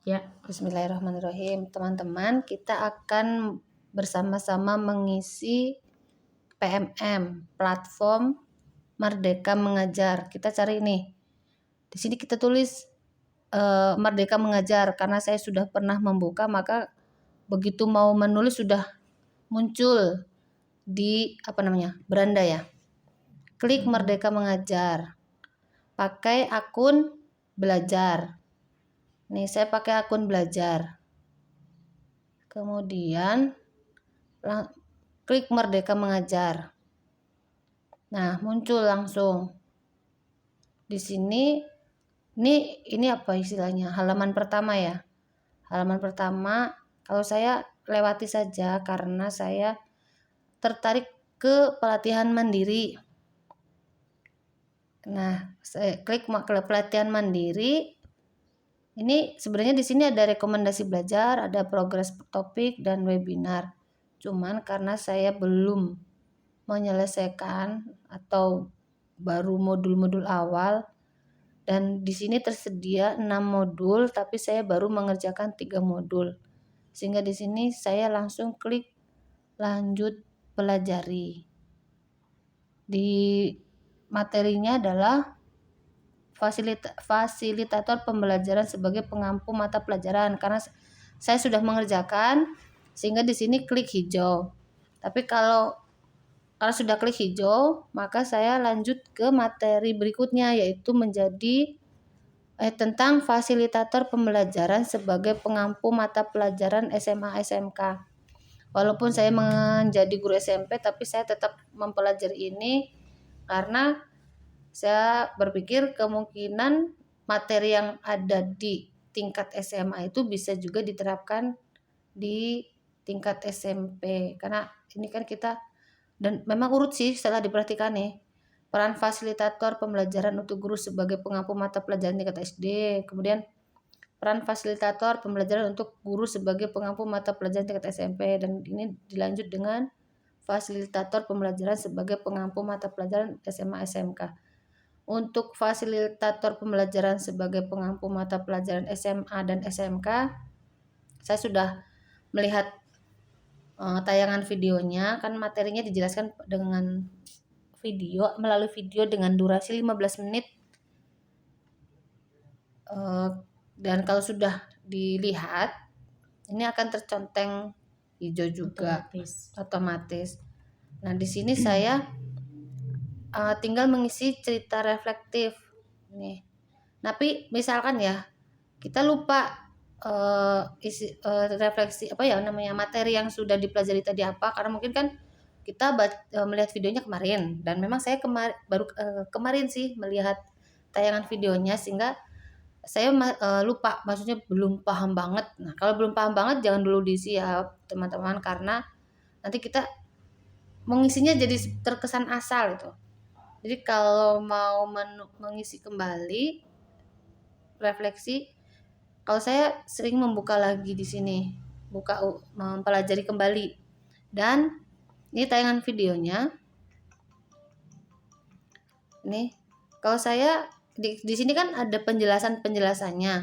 Ya, Bismillahirrahmanirrahim. Teman-teman, kita akan bersama-sama mengisi PMM, platform Merdeka Mengajar. Kita cari ini. Di sini kita tulis Merdeka Mengajar karena saya sudah pernah membuka, maka begitu mau menulis sudah muncul di beranda ya. Klik Merdeka Mengajar. Pakai akun belajar. Nih, saya pakai akun belajar. Kemudian klik Merdeka Mengajar. Nah, muncul langsung. Di sini ini apa istilahnya? Halaman pertama ya. Halaman pertama kalau saya lewati saja karena saya tertarik ke pelatihan mandiri. Nah, saya klik pelatihan mandiri. Ini sebenarnya di sini ada rekomendasi belajar, ada progres topik dan webinar. Cuman karena saya belum menyelesaikan atau baru modul-modul awal dan di sini tersedia 6 modul tapi saya baru mengerjakan 3 modul. Sehingga di sini saya langsung klik lanjut pelajari. Di materinya adalah fasilitator pembelajaran sebagai pengampu mata pelajaran karena saya sudah mengerjakan sehingga di sini klik hijau. Tapi kalau sudah klik hijau, maka saya lanjut ke materi berikutnya yaitu menjadi tentang fasilitator pembelajaran sebagai pengampu mata pelajaran SMA SMK. Walaupun saya menjadi guru SMP tapi saya tetap mempelajari ini karena saya berpikir kemungkinan materi yang ada di tingkat SMA itu bisa juga diterapkan di tingkat SMP karena ini kan kita dan memang urut sih setelah diperhatikan nih. Peran fasilitator pembelajaran untuk guru sebagai pengampu mata pelajaran tingkat SD. Kemudian peran fasilitator pembelajaran untuk guru sebagai pengampu mata pelajaran tingkat SMP dan ini dilanjut dengan fasilitator pembelajaran sebagai pengampu mata pelajaran SMA SMK. Untuk fasilitator pembelajaran sebagai pengampu mata pelajaran SMA dan SMK, saya sudah melihat tayangan videonya, kan materinya dijelaskan dengan melalui video dengan durasi 15 menit. Dan kalau sudah dilihat, ini akan terconteng hijau juga otomatis. Nah, di sini saya tinggal mengisi cerita reflektif nih. Tapi misalkan ya kita lupa refleksi materi yang sudah dipelajari tadi apa karena mungkin kan kita melihat videonya kemarin dan memang saya baru kemarin sih melihat tayangan videonya sehingga saya lupa, maksudnya belum paham banget. Nah, kalau belum paham banget jangan dulu diisi ya teman-teman karena nanti kita mengisinya jadi terkesan asal itu. Jadi kalau mau mengisi kembali refleksi, kalau saya sering membuka lagi di sini, mempelajari kembali. Dan ini tayangan videonya. Nih, kalau saya di sini kan ada penjelasannya.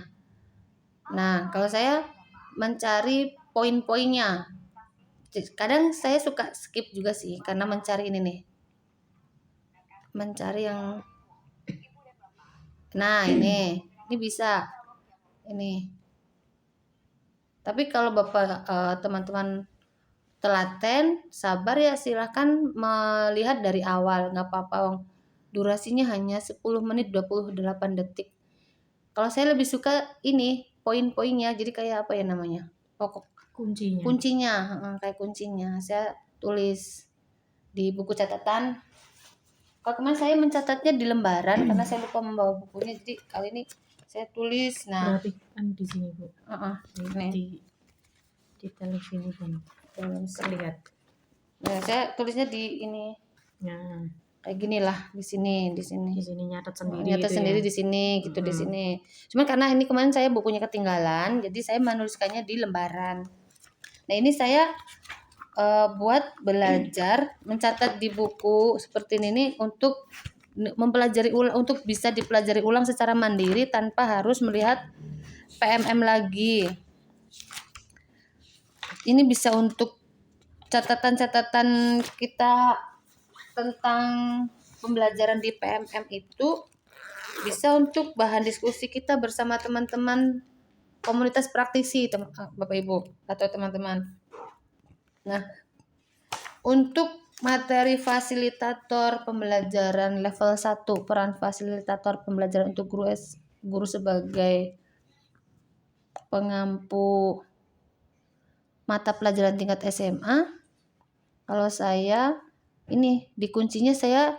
Nah, kalau saya mencari poin-poinnya. Kadang saya suka skip juga sih karena mencari ini nih. Mencari yang ini bisa. Ini. Tapi kalau Bapak teman-teman telaten, sabar ya silahkan melihat dari awal, nggak apa-apa. Durasinya hanya 10 menit 28 detik. Kalau saya lebih suka ini poin-poinnya, jadi kayak apa ya namanya? Pokok kuncinya, kayak kuncinya. Saya tulis di buku catatan. Kalau kemarin saya mencatatnya di lembaran karena saya lupa membawa bukunya, jadi kali ini saya tulis. Nah, berarti kan di sini Bu. Di televisi kan terlihat. Nah, saya tulisnya di ini. Nah, kayak gini lah di sini. Di sini nyatet sendiri di sini gitu di sini. Cuman karena ini kemarin saya bukunya ketinggalan, jadi saya menuliskannya di lembaran. Nah, ini saya buat belajar mencatat di buku seperti ini untuk mempelajari ulang, untuk bisa dipelajari ulang secara mandiri tanpa harus melihat PMM lagi. Ini bisa untuk catatan-catatan kita tentang pembelajaran di PMM itu, bisa untuk bahan diskusi kita bersama teman-teman komunitas praktisi, Bapak Ibu atau teman-teman. Nah, untuk materi fasilitator pembelajaran level 1, peran fasilitator pembelajaran untuk guru sebagai pengampu mata pelajaran tingkat SMA. Kalau saya ini di kuncinya saya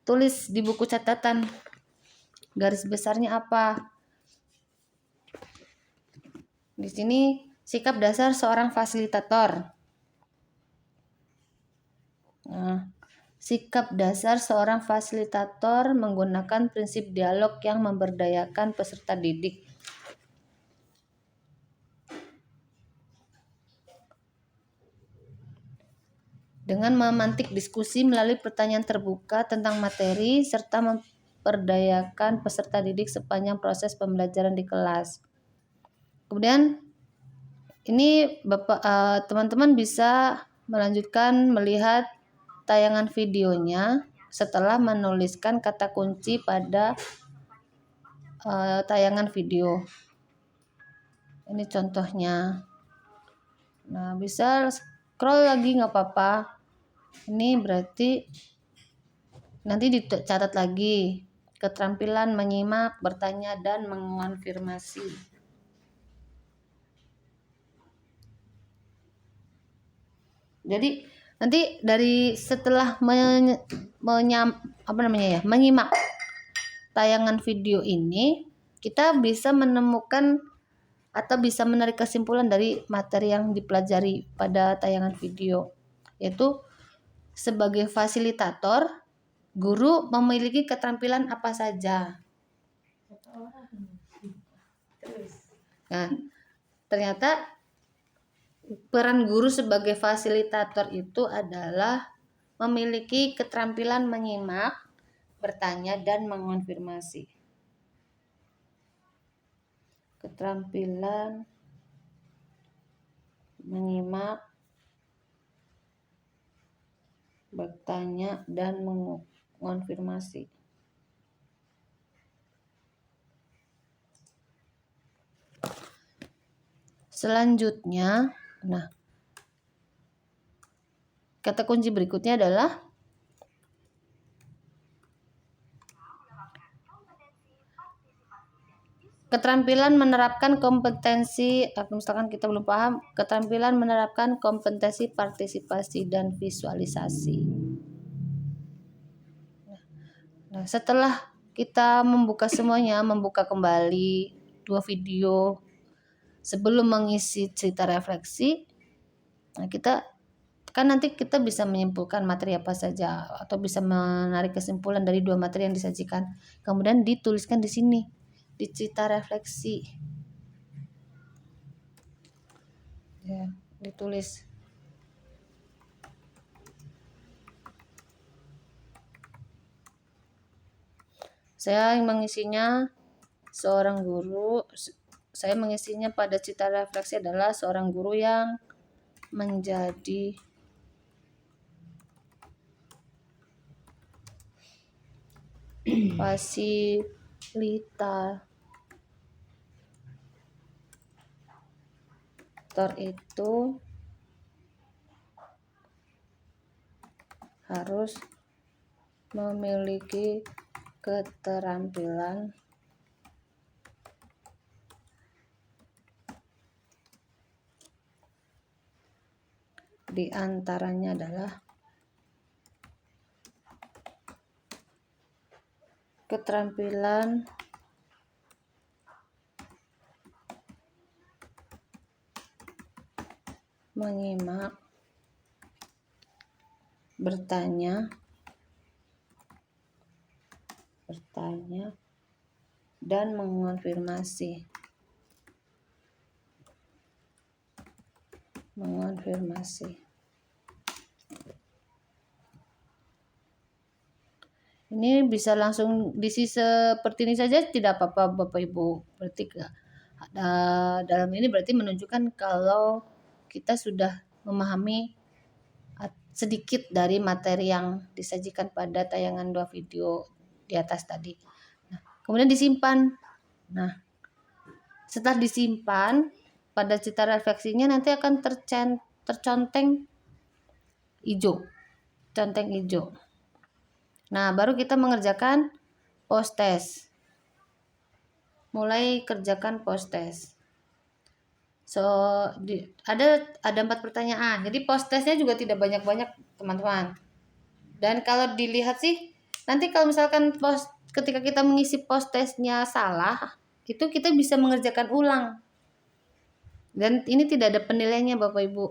tulis di buku catatan garis besarnya apa. Di sini sikap dasar seorang fasilitator. Nah, sikap dasar seorang fasilitator menggunakan prinsip dialog yang memberdayakan peserta didik. Dengan memantik diskusi melalui pertanyaan terbuka tentang materi serta memperdayakan peserta didik sepanjang proses pembelajaran di kelas. Kemudian ini teman-teman bisa melanjutkan melihat tayangan videonya setelah menuliskan kata kunci pada tayangan video. Ini contohnya. Nah, bisa scroll lagi nggak apa-apa. Ini berarti nanti dicatat lagi keterampilan menyimak, bertanya, dan mengonfirmasi. Jadi nanti dari setelah menyimak tayangan video ini, kita bisa menemukan atau bisa menarik kesimpulan dari materi yang dipelajari pada tayangan video, yaitu sebagai fasilitator, guru memiliki keterampilan apa saja. Nah, ternyata peran guru sebagai fasilitator itu adalah memiliki keterampilan menyimak, bertanya, dan mengonfirmasi. Keterampilan menyimak, bertanya, dan mengonfirmasi. Selanjutnya, kata kunci berikutnya adalah keterampilan menerapkan kompetensi. Misalkan kita belum paham, keterampilan menerapkan kompetensi partisipasi dan visualisasi. Nah, setelah kita membuka semuanya, membuka kembali 2 video sebelum mengisi cerita refleksi, nah nanti kita bisa menyimpulkan materi apa saja atau bisa menarik kesimpulan dari 2 materi yang disajikan. Kemudian dituliskan di sini di cerita refleksi. Ya, ditulis. Saya mengisinya seorang guru. Saya mengisinya pada cerita refleksi adalah seorang guru yang menjadi fasilitator itu harus memiliki keterampilan di antaranya adalah keterampilan menyimak, bertanya, dan mengonfirmasi. Ini bisa langsung diisi seperti ini saja, tidak apa-apa Bapak Ibu. Berarti Dalam ini berarti menunjukkan kalau kita sudah memahami sedikit dari materi yang disajikan pada tayangan 2 video di atas tadi. Nah, kemudian disimpan. Nah, setelah disimpan, pada cita refleksinya nanti akan terconteng hijau. Conteng hijau. Nah, baru kita mengerjakan post test. Mulai kerjakan post test. So, ada 4 pertanyaan. Jadi post testnya juga tidak banyak-banyak, teman-teman. Dan kalau dilihat sih, nanti kalau misalkan ketika kita mengisi post testnya salah, itu kita bisa mengerjakan ulang. Dan ini tidak ada penilaiannya, Bapak Ibu.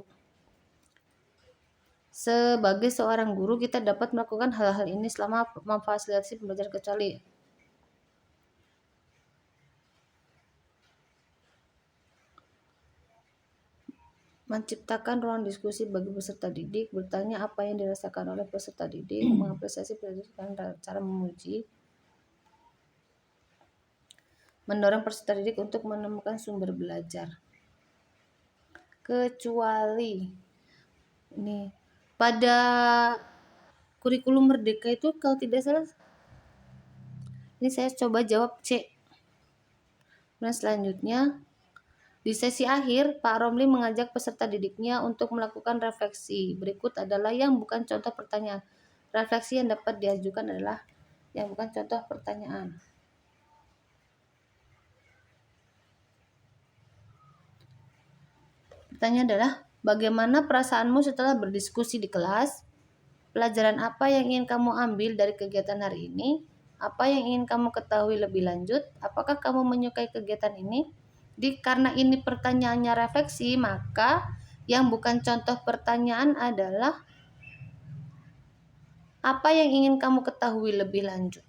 Sebagai seorang guru, kita dapat melakukan hal-hal ini selama memfasilitasi pembelajaran kecuali. Menciptakan ruang diskusi bagi peserta didik, bertanya apa yang dirasakan oleh peserta didik, mengapresiasi pendidikan cara memuji, mendorong peserta didik untuk menemukan sumber belajar. Kecuali ini pada kurikulum merdeka itu kalau tidak salah, ini saya coba jawab C. Nah, selanjutnya di sesi akhir, Pak Romli mengajak peserta didiknya untuk melakukan refleksi. Berikut adalah yang bukan contoh pertanyaan. Refleksi yang dapat diajukan adalah yang bukan contoh pertanyaan. Pertanyaan adalah, bagaimana perasaanmu setelah berdiskusi di kelas? Pelajaran apa yang ingin kamu ambil dari kegiatan hari ini? Apa yang ingin kamu ketahui lebih lanjut? Apakah kamu menyukai kegiatan ini? Karena ini pertanyaannya refleksi, maka yang bukan contoh pertanyaan adalah apa yang ingin kamu ketahui lebih lanjut.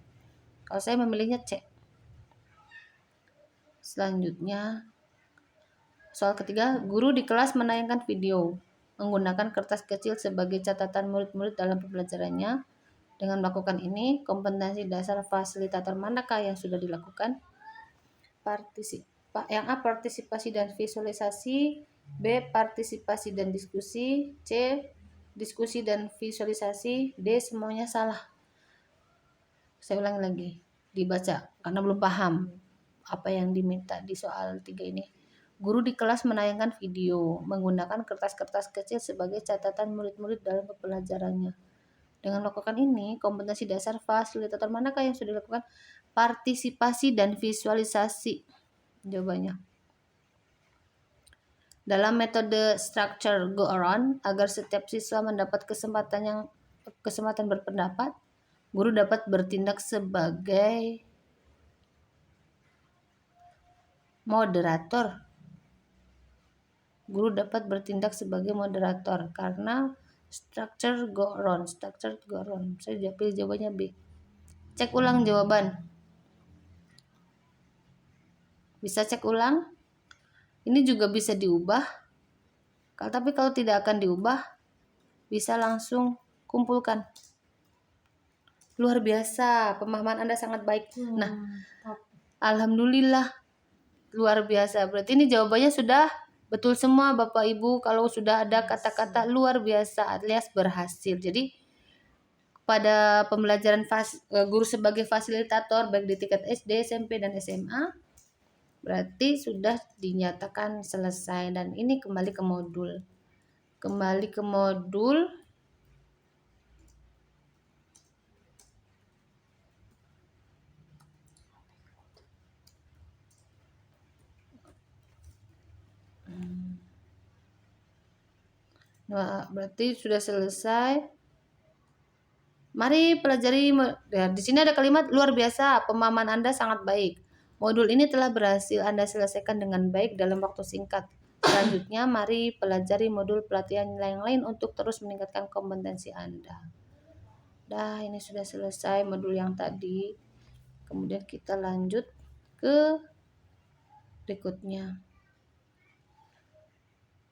Kalau saya memilihnya C. Selanjutnya, soal ketiga, guru di kelas menayangkan video menggunakan kertas kecil sebagai catatan murid-murid dalam pembelajarannya. Dengan melakukan ini, kompetensi dasar fasilitator manakah yang sudah dilakukan? Yang A, partisipasi dan visualisasi, B, partisipasi dan diskusi, C, diskusi dan visualisasi, D, semuanya salah. Saya ulangi lagi, dibaca karena belum paham apa yang diminta di soal 3 ini. Guru di kelas menayangkan video menggunakan kertas-kertas kecil sebagai catatan murid-murid dalam pembelajarannya. Dengan melakukan ini, kompetensi dasar fasilitator manakah yang sudah dilakukan? Partisipasi dan visualisasi. Jawabannya. Dalam metode structure go around, agar setiap siswa mendapat kesempatan berpendapat, guru dapat bertindak sebagai moderator. Guru dapat bertindak sebagai moderator karena structure go around. Saya pilih jawabannya B. Cek ulang jawaban. Bisa cek ulang. Ini juga bisa diubah. Tapi kalau tidak akan diubah, bisa langsung kumpulkan. Luar biasa, pemahaman Anda sangat baik. Nah, alhamdulillah, luar biasa. Berarti ini jawabannya sudah betul semua, Bapak Ibu. Kalau sudah ada kata-kata luar biasa alias berhasil. Jadi pada pembelajaran guru sebagai fasilitator baik di tingkat SD, SMP, dan SMA, berarti sudah dinyatakan selesai. Dan ini kembali ke modul. Nah, berarti sudah selesai. Mari pelajari. Di sini ada kalimat luar biasa, pemahaman Anda sangat baik. Modul ini telah berhasil Anda selesaikan dengan baik dalam waktu singkat. Selanjutnya, mari pelajari modul pelatihan yang lain untuk terus meningkatkan kompetensi Anda. Ini sudah selesai modul yang tadi. Kemudian kita lanjut ke berikutnya.